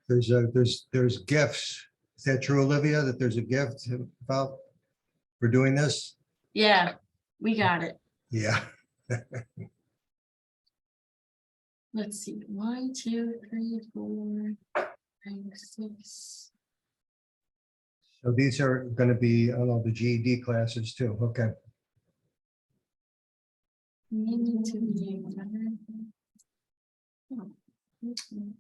There's gifts. Is that true, Olivia, that there's a gift about for doing this? Yeah, we got it. Yeah. Let's see, 1, 2, 3, 4, 5, 6. So these are going to be, I don't know, the GED classes too. Okay. Need to be better. Oh, okay.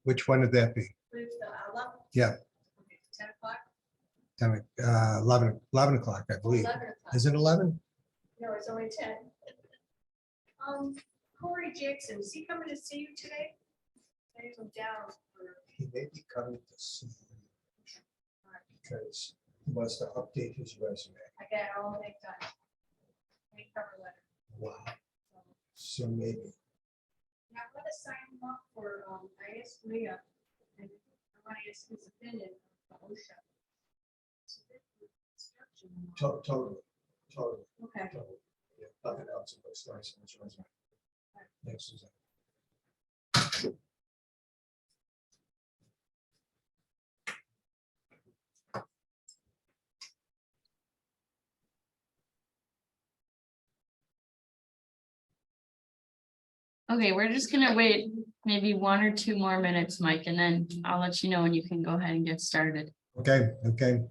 Which one would that be? Yeah. 10 o'clock? 11 o'clock, I believe. 11 o'clock. Is it 11? No, it's only 10. Corey Jackson, is he coming to see you today? I have him down for. He may be coming to see you because he wants to update his resume. I got all that done. Any cover letter. Wow. So maybe. Now, I'm gonna sign him up for, I asked Leah, and I want to ask his opinion of the OSHA. So this is construction. Totally. Okay. Yeah, nothing else but slice on his resume. Thanks, Suzanne. Okay, we're just gonna wait maybe 1 or 2 more minutes, Mike, and then I'll let you know when you can go ahead and get started. Okay, okay.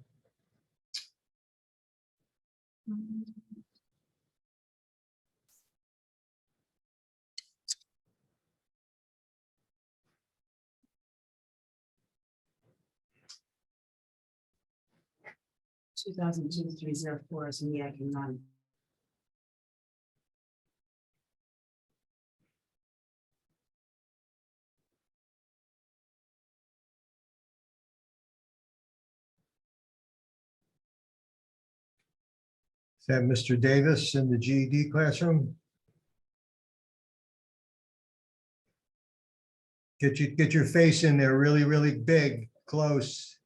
2002-304 is in the acting line. Is that Mr. Davis in the GED classroom? Get your face in there really, really big, close.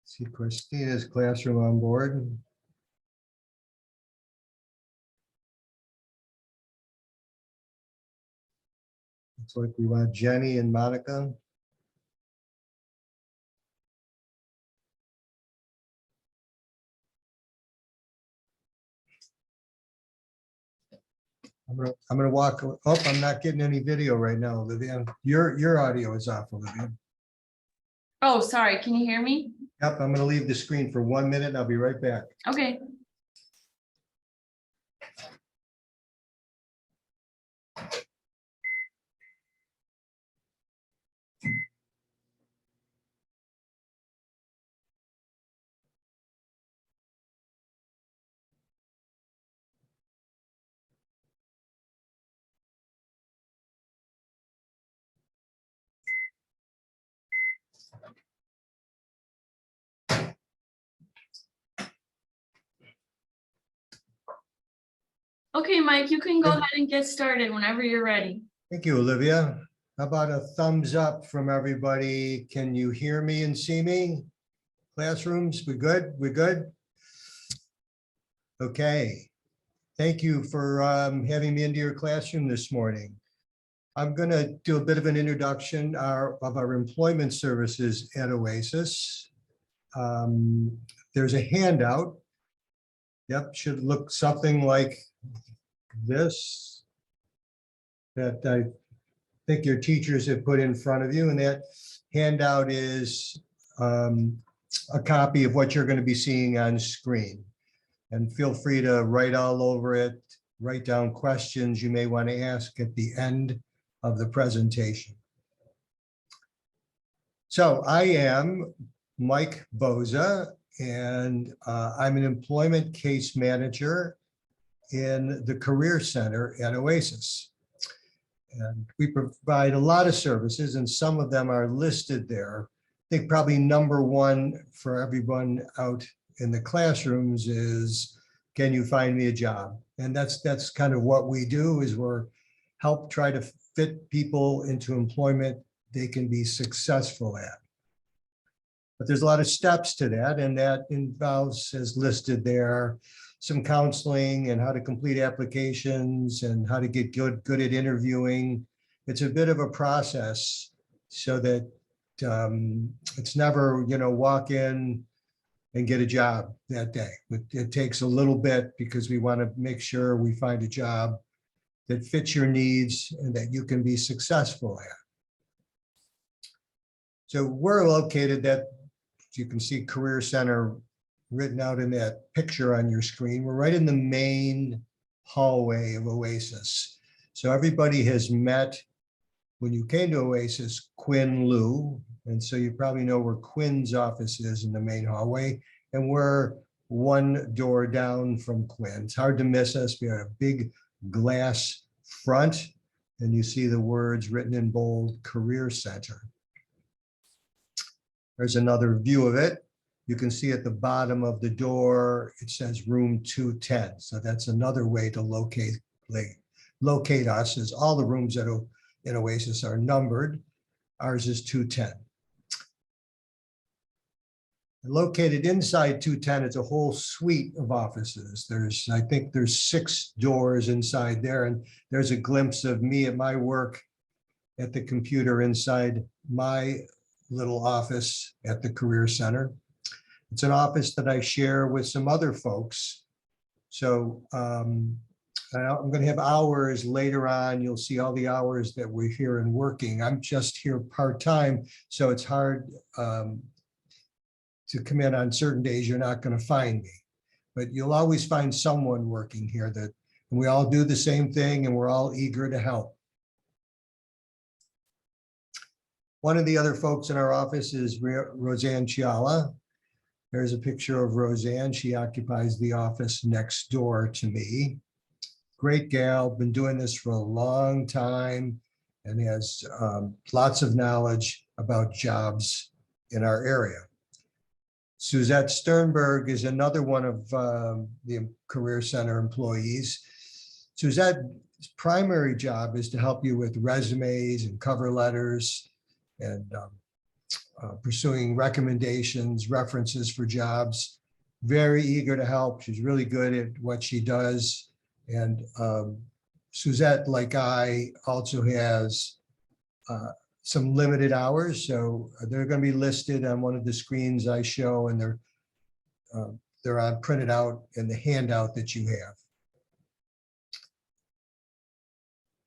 See Christina's classroom on board. Looks like we want Jenny and Monica. I'm gonna walk. Oh, I'm not getting any video right now, Olivia. Your audio is off, Olivia. Oh, sorry, can you hear me? Yep, I'm gonna leave the screen for 1 minute. I'll be right back. Okay. Okay, Mike, you can go ahead and get started whenever you're ready. Thank you, Olivia. How about a thumbs up from everybody? Can you hear me and see me? Classrooms, we good? We good? Okay. Thank you for having me into your classroom this morning. I'm going to do a bit of an introduction of our employment services at Oasis. There's a handout. Yep, should look something like this that I think your teachers have put in front of you, and that handout is a copy of what you're going to be seeing on screen. And feel free to write all over it, write down questions you may want to ask at the end of the presentation. So I am Mike Boza, and I'm an employment case manager in the Career Center at Oasis. And we provide a lot of services, and some of them are listed there. I think probably number one for everyone out in the classrooms is, can you find me a job? And that's kind of what we do, is we're help try to fit people into employment they can be successful at. But there's a lot of steps to that, and that involves, as listed there, some counseling and how to complete applications and how to get good at interviewing. It's a bit of a process so that it's never, walk in and get a job that day. It takes a little bit because we want to make sure we find a job that fits your needs and that you can be successful at. So we're located at, you can see Career Center written out in that picture on your screen. We're right in the main hallway of Oasis. So everybody has met, when you came to Oasis, Quinn Liu. And so you probably know where Quinn's office is in the main hallway. And we're one door down from Quinn. It's hard to miss us. We have a big glass front, and you see the words written in bold, Career Center. There's another view of it. You can see at the bottom of the door, it says room 210. So that's another way to locate us, is all the rooms in Oasis are numbered. Ours is 210. Located inside 210, it's a whole suite of offices. I think there's 6 doors inside there, and there's a glimpse of me at my work at the computer inside my little office at the Career Center. It's an office that I share with some other folks. So I'm going to have hours later on. You'll see all the hours that we're here and working. I'm just here part-time, so it's hard to come in on certain days. You're not going to find me, but you'll always find someone working here and we all do the same thing, and we're all eager to help. One of the other folks in our office is Roseanne Chiala. There's a picture of Roseanne. She occupies the office next door to me. Great gal, been doing this for a long time and has lots of knowledge about jobs in our area. Suzette Sternberg is another one of the Career Center employees. Suzette's primary job is to help you with resumes and cover letters and pursuing recommendations, references for jobs. Very eager to help. She's really good at what she does. And Suzette, like I, also has some limited hours. So they're going to be listed on one of the screens I show, and they're on printed out in the handout that you have.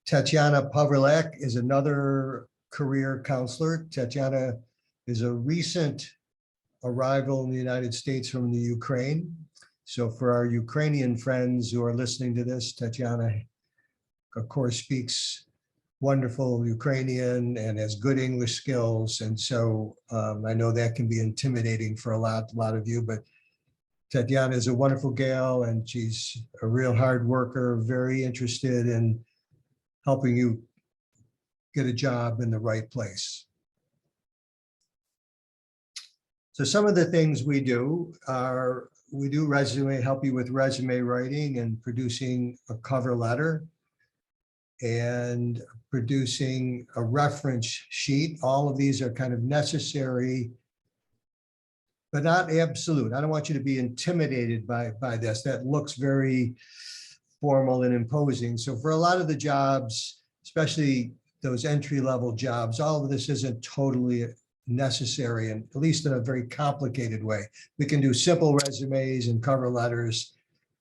Tatiana Pavlak is another career counselor. Tatiana is a recent arrival in the United States from the Ukraine. So for our Ukrainian friends who are listening to this, Tatiana, of course, speaks wonderful Ukrainian and has good English skills. And so I know that can be intimidating for a lot of you, but Tatiana is a wonderful gal, and she's a real hard worker, very interested in helping you get a job in the right place. So some of the things we do are, we do help you with resume writing and producing a cover letter and producing a reference sheet. All of these are kind of necessary, but not absolute. I don't want you to be intimidated by this. That looks very formal and imposing. So for a lot of the jobs, especially those entry-level jobs, all of this isn't totally necessary, and at least in a very complicated way. We can do simple resumes and cover letters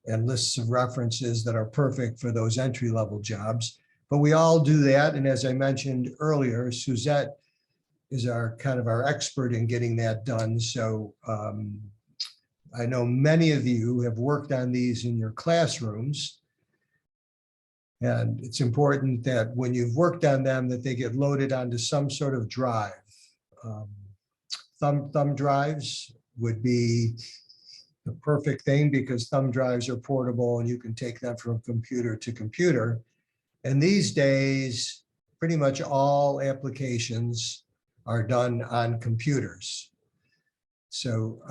and lists of references that are perfect for those entry-level jobs. But we all do that. And as I mentioned earlier, Suzette is our expert in getting that done. So I know many of you have worked on these in your classrooms. And it's important that when you've worked on them, that they get loaded onto some sort of drive. Thumb drives would be the perfect thing because thumb drives are portable and you can take them from computer to computer. And these days, pretty much all applications are done on computers. So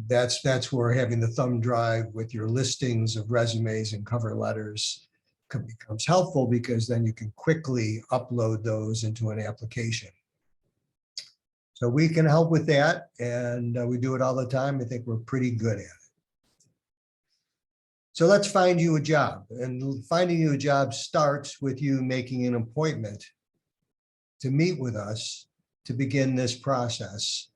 that's where having the thumb drive with your listings of resumes and cover letters becomes helpful, because then you can quickly upload those into an application. So we can help with that, and we do it all the time. I think we're pretty good at it. So let's find you a job, and finding you a job starts with you making an appointment to meet with us to begin this process.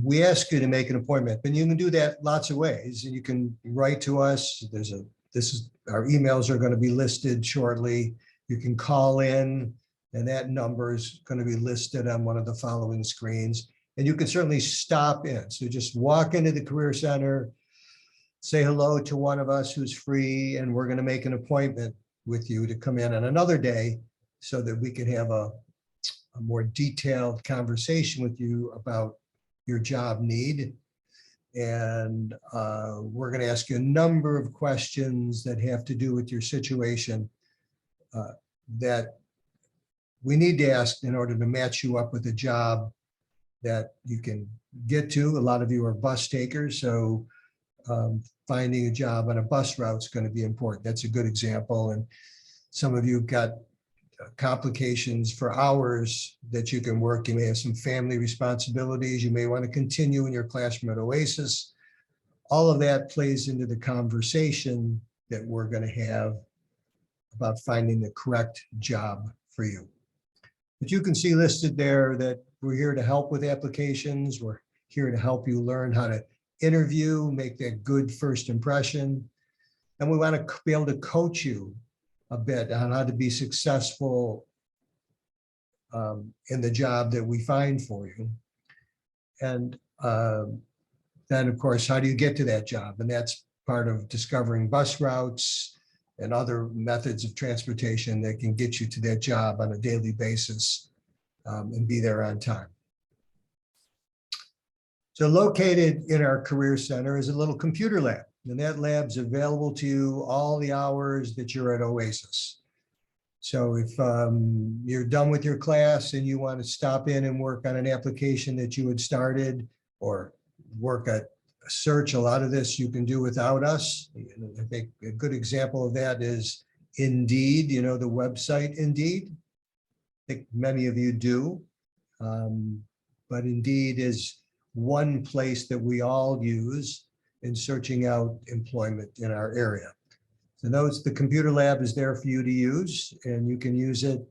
We ask you to make an appointment, but you can do that lots of ways, and you can write to us. Our emails are going to be listed shortly. You can call in, and that number is going to be listed on one of the following screens. And you can certainly stop in. So just walk into the Career Center, say hello to one of us who's free, and we're going to make an appointment with you to come in on another day so that we can have a more detailed conversation with you about your job need. And we're going to ask you a number of questions that have to do with your situation that we need to ask in order to match you up with a job that you can get to. A lot of you are bus takers, so finding a job on a bus route is going to be important. That's a good example. And some of you have got complications for hours that you can work. You may have some family responsibilities. You may want to continue in your classroom at Oasis. All of that plays into the conversation that we're going to have about finding the correct job for you. But you can see listed there that we're here to help with applications. We're here to help you learn how to interview, make that good first impression. And we want to be able to coach you a bit on how to be successful in the job that we find for you. And then, of course, how do you get to that job? And that's part of discovering bus routes and other methods of transportation that can get you to that job on a daily basis and be there on time. So located in our Career Center is a little computer lab, and that lab's available to you all the hours that you're at Oasis. So if you're done with your class and you want to stop in and work on an application that you had started, or work at a search, a lot of this you can do without us. I think a good example of that is Indeed, you know, the website Indeed. I think many of you do, but Indeed is one place that we all use in searching out employment in our area. So the computer lab is there for you to use, and you can use it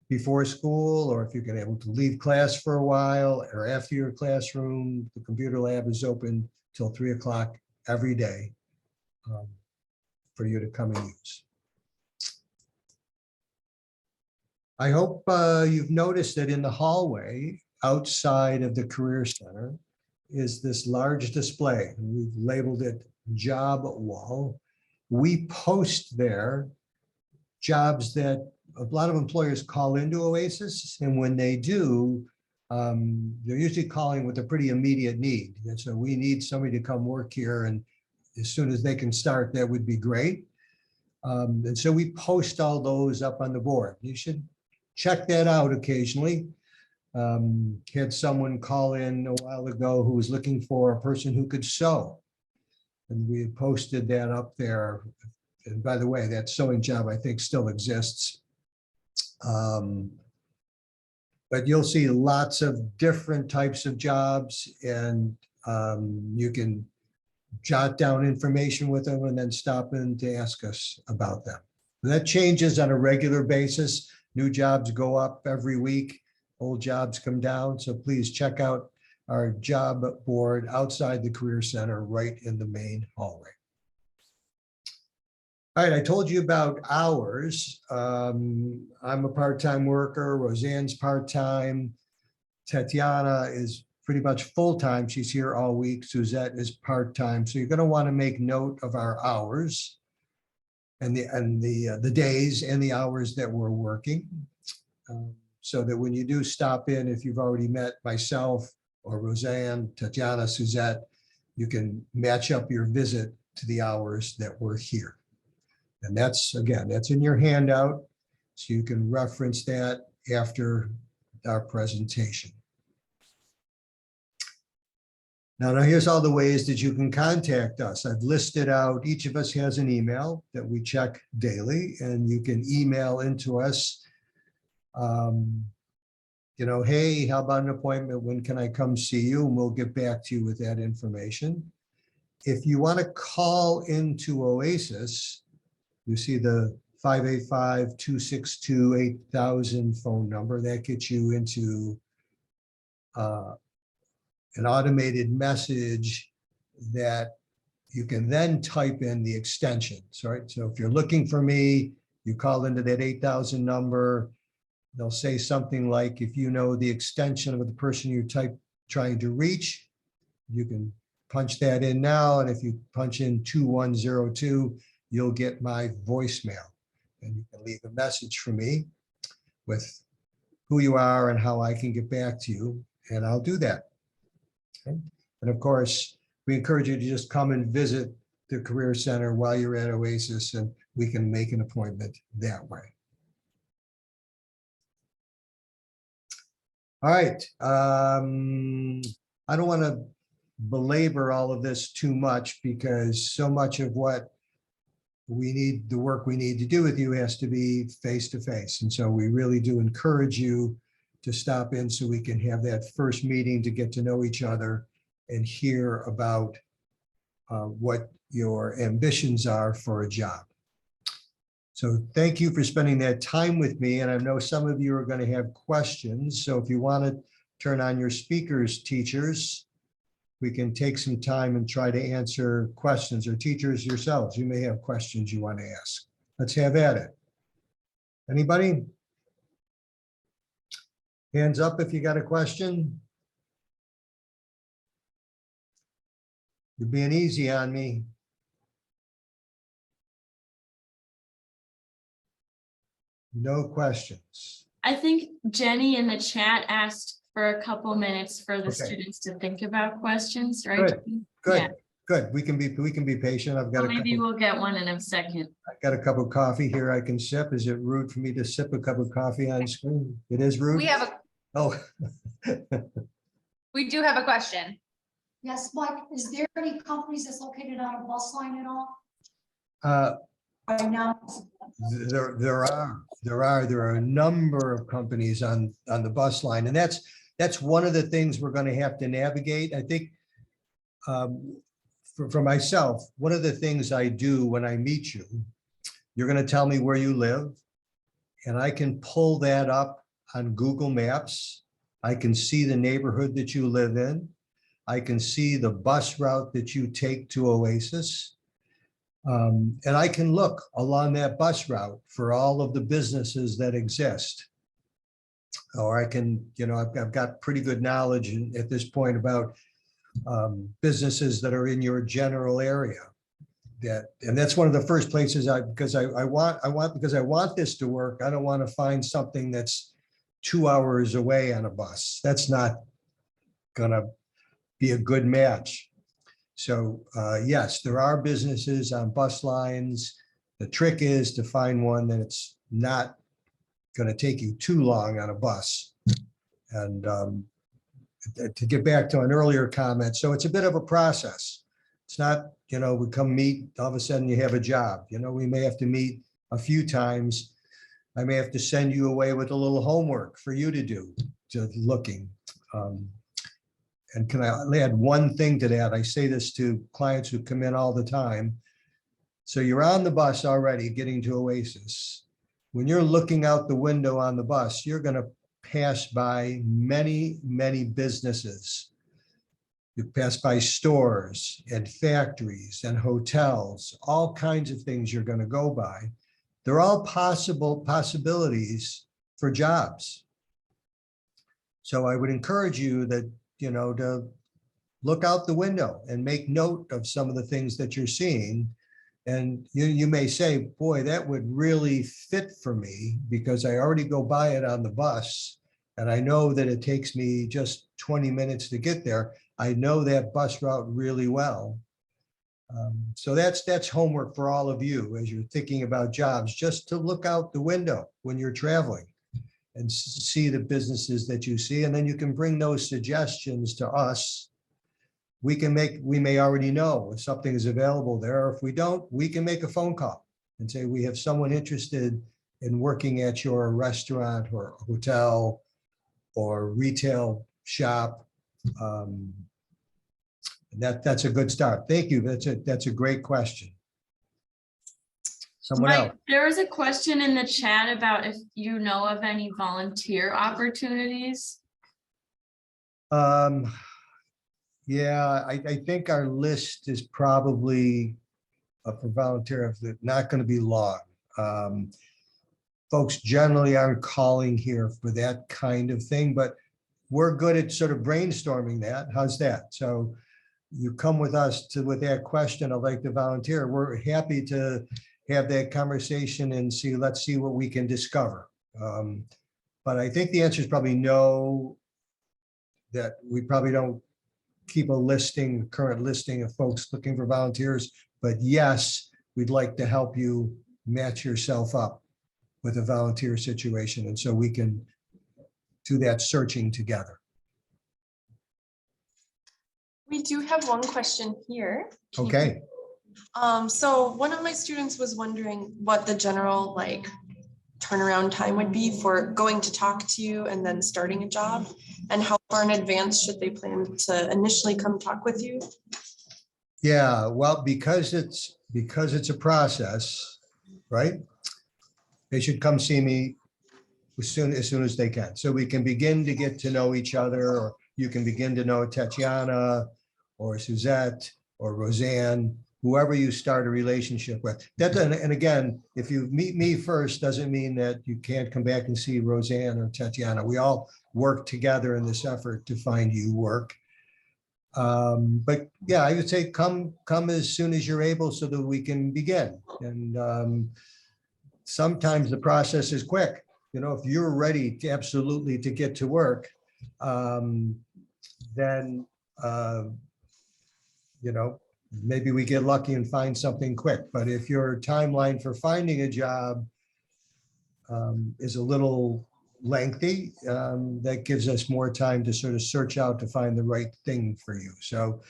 before school, or if you're going to be able to leave class for a while or after your classroom. The computer lab is open till 3 o'clock every day for you to come and use. I hope you've noticed that in the hallway outside of the Career Center is this large display. We've labeled it Job Wall. We post there jobs that a lot of employers call into Oasis, and when they do, they're usually calling with a pretty immediate need. And so we need somebody to come work here, and as soon as they can start, that would be great. And so we post all those up on the board. You should check that out occasionally. Had someone call in a while ago who was looking for a person who could sew. And we had posted that up there. And by the way, that sewing job, I think, still exists. But you'll see lots of different types of jobs, and you can jot down information with them and then stop in to ask us about them. That changes on a regular basis. New jobs go up every week, old jobs come down. So please check out our job board outside the Career Center right in the main hallway. All right, I told you about hours. I'm a part-time worker. Roseanne's part-time. Tatiana is pretty much full-time. She's here all week. Suzette is part-time. So you're going to want to make note of our hours and the days and the hours that we're working. So that when you do stop in, if you've already met myself or Roseanne, Tatiana, Suzette, you can match up your visit to the hours that we're here. And that's, again, that's in your handout. So you can reference that after our presentation. Now here's all the ways that you can contact us. I've listed out, each of us has an email that we check daily, and you can email into us. You know, hey, how about an appointment? When can I come see you? And we'll get back to you with that information. If you want to call into Oasis, you see the 585-262-8000 phone number. That gets you into an automated message that you can then type in the extensions, right? So if you're looking for me, you call into that 8000 number. They'll say something like, if you know the extension of the person you're trying to reach, you can punch that in now. And if you punch in 2102, you'll get my voicemail, and you can leave a message for me with who you are and how I can get back to you, and I'll do that. Okay. And of course, we encourage you to just come and visit the Career Center while you're at Oasis, and we can make an appointment that way. All right. I don't want to belabor all of this too much, because so much of what we need, the work we need to do with you, has to be face-to-face. And so we really do encourage you to stop in so we can have that first meeting to get to know each other and hear about what your ambitions are for a job. So thank you for spending that time with me. And I know some of you are going to have questions. So if you want to turn on your speakers, teachers, we can take some time and try to answer questions, or teachers yourselves. You may have questions you want to ask. Let's have at it. Anybody? Hands up if you got a question. You're being easy on me. No questions. I think Jenny in the chat asked for a couple minutes for the Okay. students to think about questions, right? Good. Good, Yeah. good. We can be patient. I've got Well, maybe I've we'll get one in a second. got a cup of coffee here I can sip. Is it rude for me to sip a cup of coffee on screen? It is rude? We have a, Oh. we do have a question. Yes, Mike, is there any companies that's located on a bus line at all? There are a number of companies on the bus line, and that's one of the things we're going to have to navigate. I think for myself, one of the things I do when I meet you, you're going to tell me where you live, and I can pull that up on Google Maps. I can see the neighborhood that you live in. I can see the bus route that you take to Oasis. And I can look along that bus route for all of the businesses that exist. Or I can, I've got pretty good knowledge at this point about businesses that are in your general area. And that's one of the first places because I want this to work. I don't want to find something that's 2 hours away on a bus. That's not gonna be a good match. So yes, there are businesses on bus lines. The trick is to find one that it's not going to take you too long on a bus. And to get back to an earlier comment, so it's a bit of a process. It's not, we come meet, all of a sudden you have a job. We may have to meet a few times. I may have to send you away with a little homework for you to do, to looking. And can I add one thing to that? I say this to clients who come in all the time. So you're on the bus already getting to Oasis. When you're looking out the window on the bus, you're going to pass by many, many businesses. You pass by stores and factories and hotels, all kinds of things you're going to go by. They're all possibilities for jobs. So I would encourage you that, to look out the window and make note of some of the things that you're seeing. And you may say, boy, that would really fit for me because I already go by it on the bus. And I know that it takes me just 20 minutes to get there. I know that bus route really well. So that's homework for all of you as you're thinking about jobs, just to look out the window when you're traveling and see the businesses that you see. And then you can bring those suggestions to us. We may already know if something is available there. Or if we don't, we can make a phone call and say, we have someone interested in working at your restaurant or hotel or retail shop. That's a good start. Thank you. That's a great question. Someone else. Mike, there was a question in the chat about if you know of any volunteer opportunities. Yeah, I think our list is probably for volunteer, not going to be long. Folks generally aren't calling here for that kind of thing, but we're good at sort of brainstorming that. How's that? So you come with us with that question, I'd like to volunteer. We're happy to have that conversation and let's see what we can discover. But I think the answer is probably no, that we probably don't keep a current listing of folks looking for volunteers, but yes, we'd like to help you match yourself up with a volunteer situation. And so we can do that searching together. We do have one question here. Okay. So one of my students was wondering what the general turnaround time would be for going to talk to you and then starting a job, and how far in advance should they plan to initially come talk with you? Yeah, well, because it's a process, right? They should come see me as soon as they can, so we can begin to get to know each other, or you can begin to know Tatiana or Suzette or Roseanne, whoever you start a relationship with. And again, if you meet me first, doesn't mean that you can't come back and see Roseanne or Tatiana. We all work together in this effort to find you work. But yeah, I would say come as soon as you're able so that we can begin. And sometimes the process is quick. If you're ready to absolutely to get to work, then maybe we get lucky and find something quick. But if your timeline for finding a job is a little lengthy, that gives us more time to sort of search out to find the right thing for you. So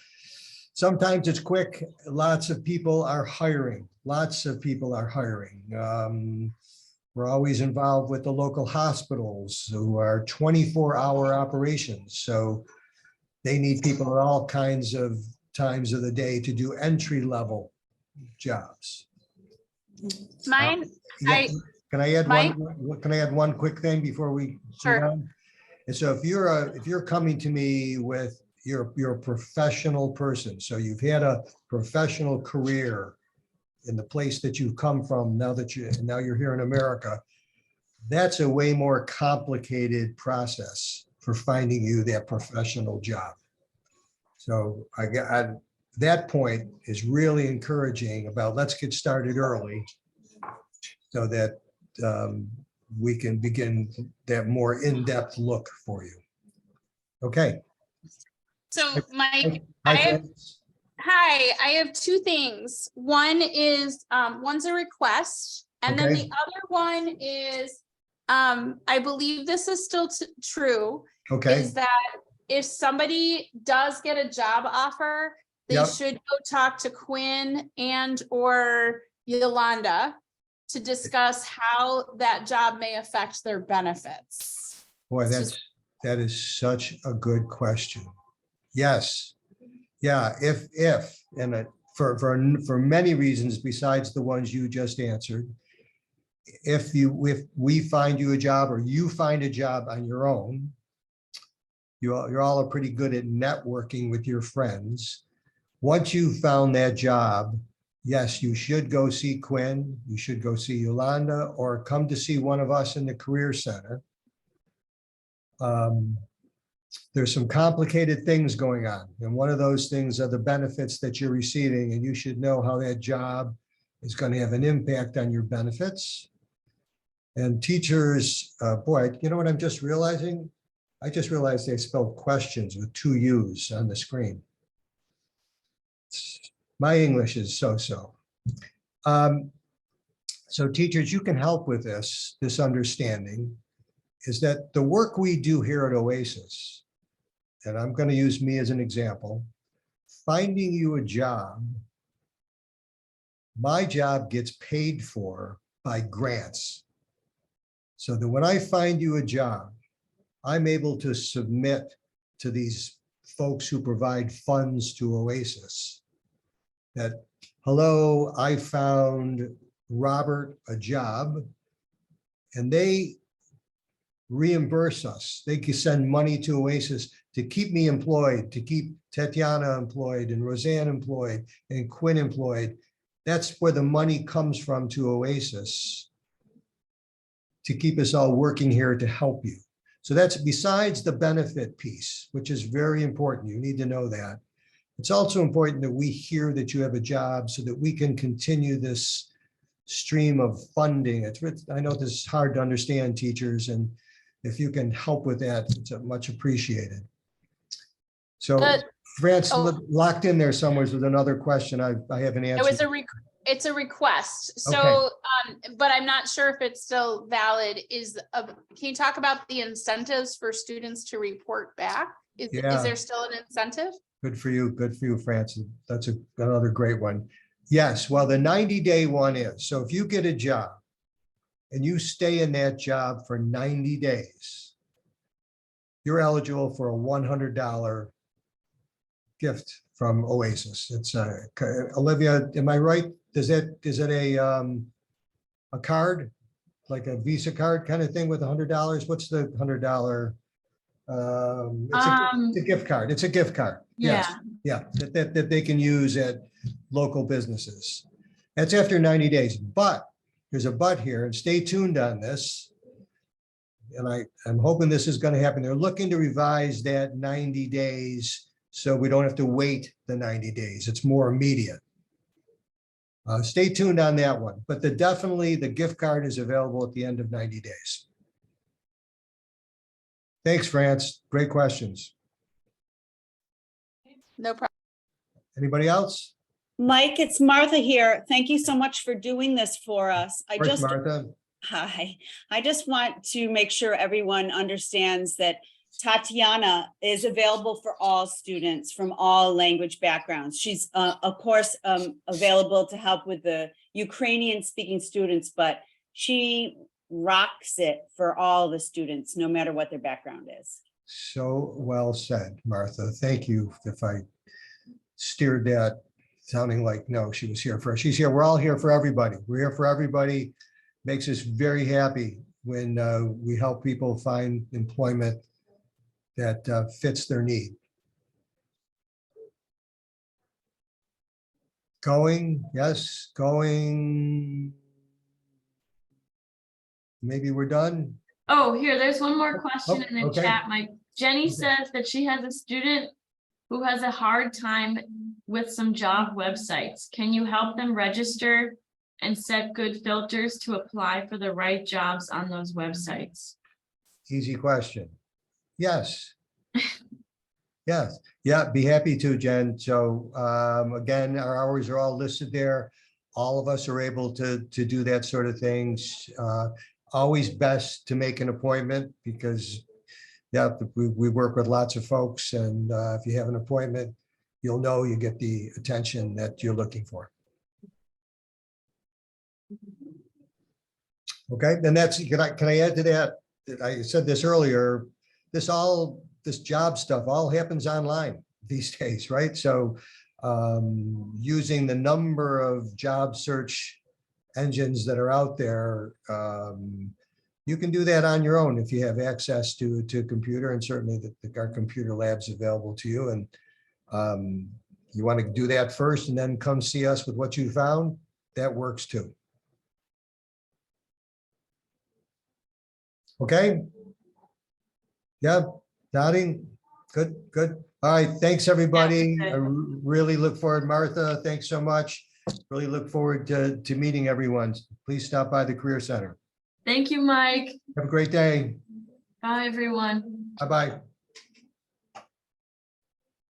sometimes it's quick. Lots of people are hiring. We're always involved with the local hospitals who are 24-hour operations. So they need people at all kinds of times of the day to do entry-level jobs. Mine, Yeah. Can I add Mike? Can I add one quick thing before we? Sure. move on? And so if you're coming to me with you're a professional person, so you've had a professional career in the place that you've come from, now you're here in America, that's a way more complicated process for finding you that professional job. So that point is really encouraging about let's get started early so that we can begin that more in-depth look for you. Okay. so Mike, Hi, I have, friends. hi, I have two things. One is, one's a request, and then Okay. the other one is, I believe this is still true. Okay, is that if somebody does get a job offer, they Yep. should go talk to Quinn and or Yolanda to discuss how that job may affect their benefits. boy, It's that is such a good question. Yes. Yeah, if, and for many reasons besides the ones you just answered. If we find you a job or you find a job on your own, you're all pretty good at networking with your friends. Once you found that job, yes, you should go see Quinn, you should go see Yolanda, or come to see one of us in the Career Center. There's some complicated things going on, and one of those things are the benefits that you're receiving, and you should know how that job is going to have an impact on your benefits. And teachers, boy, you know what I'm just realizing? I just realized they spelled questions with 2 U's on the screen. My English is so-so. So teachers, you can help with this understanding is that the work we do here at Oasis, and I'm going to use me as an example, finding you a job, my job gets paid for by grants. So that when I find you a job, I'm able to submit to these folks who provide funds to Oasis that, hello, I found Robert a job, and they reimburse us. They can send money to Oasis to keep me employed, to keep Tatiana employed and Roseanne employed and Quinn employed. That's where the money comes from to Oasis to keep us all working here to help you. So that's besides the benefit piece, which is very important. You need to know that. It's also important that we hear that you have a job so that we can continue this stream of funding. I know this is hard to understand, teachers, and if you can help with that, it's much appreciated. So But- France oh. locked in there somewhere with another question I haven't It was answered. it's a request. Okay. So, but I'm not sure if it's still valid. Can you talk about the incentives for students to report back? Is Yeah. there still an incentive? Good for you, France. That's another great one. Yes, well, the 90-day one is, so if you get a job and you stay in that job for 90 days, you're eligible for a $100 gift from Oasis. It's Olivia, am I right? Is it a card, like a Visa card kind of thing with $100? What's the $100? It's a gift card. It's a gift card. Yes. Yeah, Yeah, that they can use at local businesses. That's after 90 days, but there's a but here, and stay tuned on this. And I'm hoping this is going to happen. They're looking to revise that 90 days so we don't have to wait the 90 days. It's more immediate. Stay tuned on that one, but definitely the gift card is available at the end of 90 days. Thanks, France. Great questions. No problem. Anybody else? Mike, it's Martha here. Thank you so much for doing this for us. First, Martha. Hi. I just want to make sure everyone understands that Tatiana is available for all students from all language backgrounds. She's, of course, available to help with the Ukrainian speaking students, but she rocks it for all the students, no matter what their background is. So well said, Martha. Thank you. If I steered that sounding like, no, she was here for, she's here. We're all here for everybody. We're here for everybody. Makes us very happy when we help people find employment that fits their need. Going, yes, going. Maybe we're done. oh, here, there's one more question in the okay. chat, Mike. Jenny Okay. says that she has a student who has a hard time with some job websites. Can you help them register and set good filters to apply for the right jobs on those websites? Easy question. Yes. Yes. Yeah, be happy to, Jen. So again, our hours are all listed there. All of us are able to do that sort of things. Always best to make an appointment because yeah, we work with lots of folks, and if you have an appointment, you'll know you get the attention that you're looking for. Okay, and that's, can I add to that? I said this earlier, this job stuff all happens online these days, right? So using the number of job search engines that are out there, you can do that on your own if you have access to computer, and certainly our computer lab's available to you. And you want to do that first and then come see us with what you found, that works too. Okay. Yeah, nodding. Good, good. All right, thanks, everybody. Yeah, I really look forward, Martha, thanks so much. Really look forward to meeting everyone. Please stop by the Career Center. Thank you, Mike. Have a great day. Bye, everyone. Bye-bye.